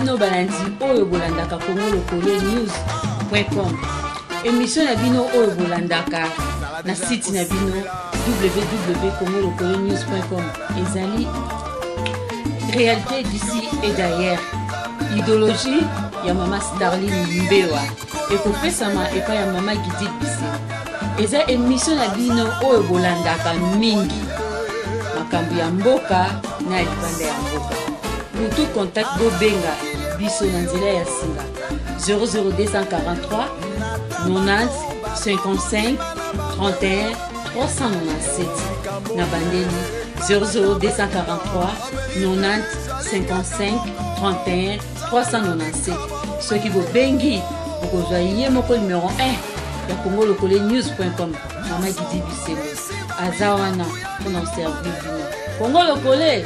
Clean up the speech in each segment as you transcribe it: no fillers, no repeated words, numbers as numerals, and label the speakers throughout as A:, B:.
A: bino balandi oyo bolandaka Congo Lokole News.com. Émission na bino oyo bolandaka na site na bino www.congolokolenews.com. Ezali réalité d'ici et d'ailleurs. Idéologie ya mama Darline Mbewa ekopesama epa ya mama Gidi Bise. Eza émission na bino oyo bolandaka mingi makambo ya mboka na libanda ya mboka. Pour tout contact bobenga biso na nzela ya singa 00243 90 55 31 397 na bandeli 00243 90 55 31 397. Ceux qui vous bengi pour que vous mon numéro 1 de Congo Lokole News.com. Maman Gidi Bise Azawana pour nous servir. Congo Lokole,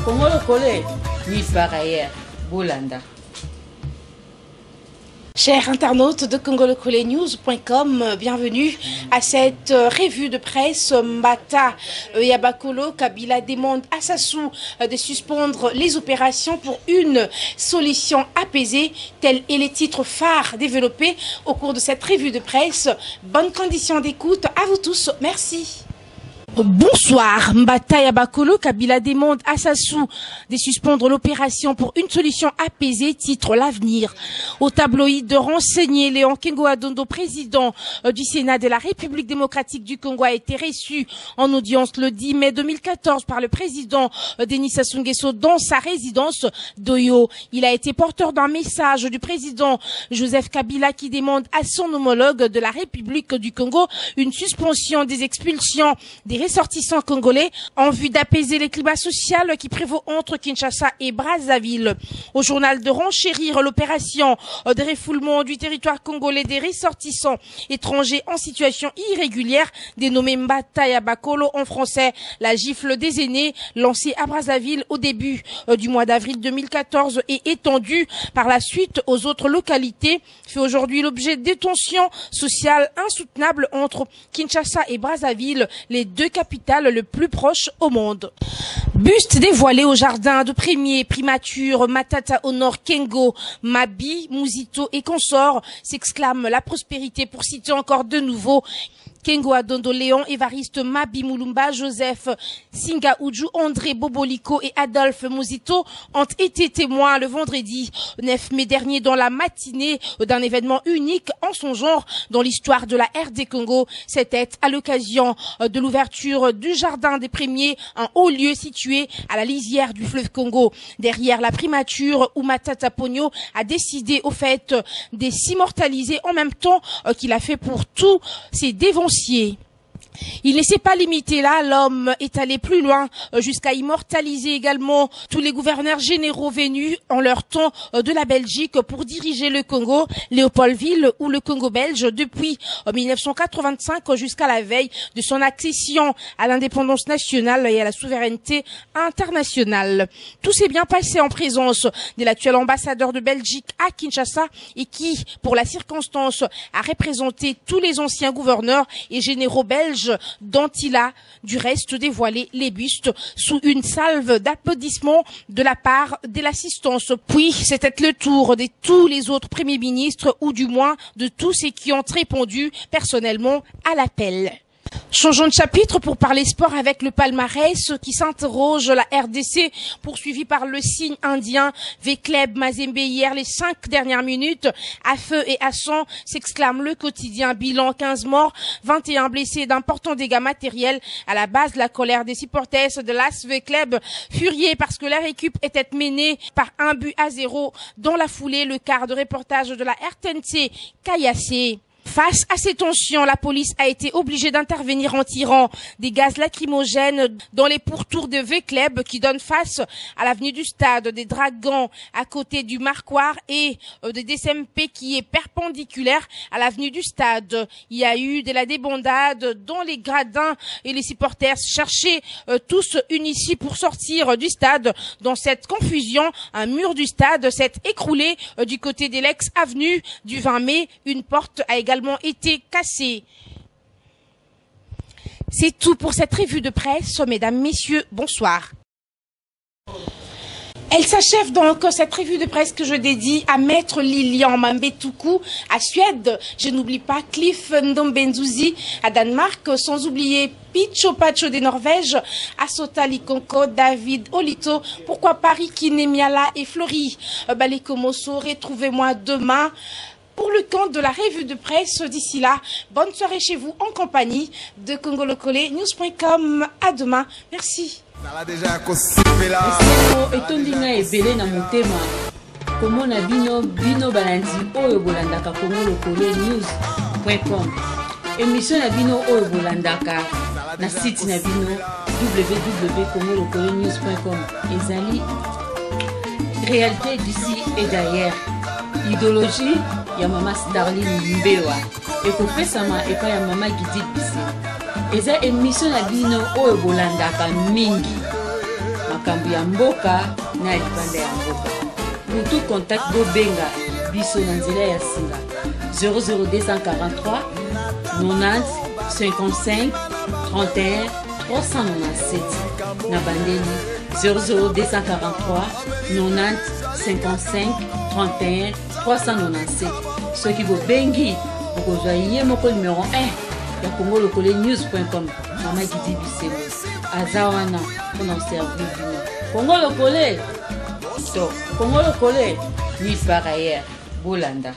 A: Congo Lokole, ni par ailleurs, Bolanda.
B: Chers internautes de congolokolenews.com, bienvenue à cette revue de presse. Mbata Yabakolo Kabila demande à Sassou de suspendre les opérations pour une solution apaisée. Tel est le titre phare développé au cours de cette revue de presse. Bonne condition d'écoute à vous tous. Merci. Bonsoir. Mbata Yabakolo Kabila demande à Sassou de suspendre l'opération pour une solution apaisée, titre l'avenir. Au tabloïd de renseigner, Léon Kengo Adondo, président du Sénat de la République démocratique du Congo, a été reçu en audience le 10 mai 2014 par le président Denis Sassou Nguesso dans sa résidence d'Oyo. Il a été porteur d'un message du président Joseph Kabila qui demande à son homologue de la République du Congo une suspension des expulsions des ressortissants congolais en vue d'apaiser les climats sociaux qui prévaut entre Kinshasa et Brazzaville. Au journal de renchérir l'opération de refoulement du territoire congolais des ressortissants étrangers en situation irrégulière, dénommée Mbata Yabakolo en français, la gifle des aînés, lancée à Brazzaville au début du mois d'avril 2014 et étendue par la suite aux autres localités, fait aujourd'hui l'objet de tensions sociales insoutenables entre Kinshasa et Brazzaville, les deux capitales le plus proches au monde. Buste dévoilé au jardin de premier primature Matata Honor Kengo, Mabi, Muzito et consorts, s'exclame la prospérité pour citer encore de nouveau Kengo Adondo, Léon, Évariste Mabi Moulumba, Joseph Singa Uju, André Boboliko et Adolphe Muzito ont été témoins le vendredi 9 mai dernier dans la matinée d'un événement unique en son genre dans l'histoire de la RD Congo. C'était à l'occasion de l'ouverture du jardin des premiers, un haut lieu situé à la lisière du fleuve Congo. Derrière la primature où Matata Pogno a décidé au fait de s'immortaliser en même temps qu'il a fait pour tous ses dévanciers. Il ne s'est pas limité là, l'homme est allé plus loin jusqu'à immortaliser également tous les gouverneurs généraux venus en leur temps de la Belgique pour diriger le Congo, Léopoldville ou le Congo belge depuis 1985 jusqu'à la veille de son accession à l'indépendance nationale et à la souveraineté internationale. Tout s'est bien passé en présence de l'actuel ambassadeur de Belgique à Kinshasa et qui, pour la circonstance, a représenté tous les anciens gouverneurs et généraux belges dont il a du reste dévoilé les bustes sous une salve d'applaudissements de la part de l'assistance. Puis c'était le tour de tous les autres premiers ministres ou du moins de tous ceux qui ont répondu personnellement à l'appel. Changeons de chapitre pour parler sport avec le palmarès qui s'interroge la RDC poursuivi par le signe indien Vcleb Mazembe hier les 5 dernières minutes à feu et à sang s'exclame le quotidien. Bilan 15 morts, 21 blessés, d'importants dégâts matériels à la base de la colère des supporters de l'AS Vcleb furieux parce que leur équipe était menée par 1-0 dans la foulée. Le quart de reportage de la RTNC Kayase. Face à ces tensions, la police a été obligée d'intervenir en tirant des gaz lacrymogènes dans les pourtours de Vcleb qui donnent face à l'avenue du Stade, des Dragons à côté du Marquoir et de DSMP qui est perpendiculaire à l'avenue du Stade. Il y a eu de la débandade dans les gradins et les supporters cherchaient tous unis pour sortir du stade. Dans cette confusion, un mur du stade s'est écroulé du côté de l'ex-avenue du 20 mai. Une porte a également été cassée. C'est tout pour cette revue de presse. Mesdames, messieurs, bonsoir. Elle s'achève donc cette revue de presse que je dédie à Maître Lilian Mambetoukou à Suède. Je n'oublie pas Cliff Ndombenzouzi à Danemark, sans oublier Picho Pacho des Norvèges, Asota Likonko, David Olito, pourquoi Paris, Kinemiala et Flori. Balekomoso, retrouvez-moi demain pour le compte de la revue de presse. D'ici là, bonne soirée chez vous en compagnie de Congolokole News.com. À demain. Merci.
A: etondinga ebele na motema komona bino balandi oyo bolandaka Congolokole News.com, émission na bino oyo bolandaka na site na bino www.congolokole News.com. ezali réalité d'ici et d'ailleurs, idéologie ya mama Darline Mbewa ekopesama epai ya mama Gidi Bise. Eza émission na bino oyo bolandaka mingi makambo ya mboka na libanda ya mboka. Butu contact bobenga biso na nzela ya singa 00243 90 55 31 397 na bandeli 00243 90 55 31 397. Soki bobengi bokozwa ye moko numéro 1 ya Congolokole News.com. Mama Gidi Bise aza wana mpona servir bino. Congolokole to Congolokole ni par ailleurs bolanda.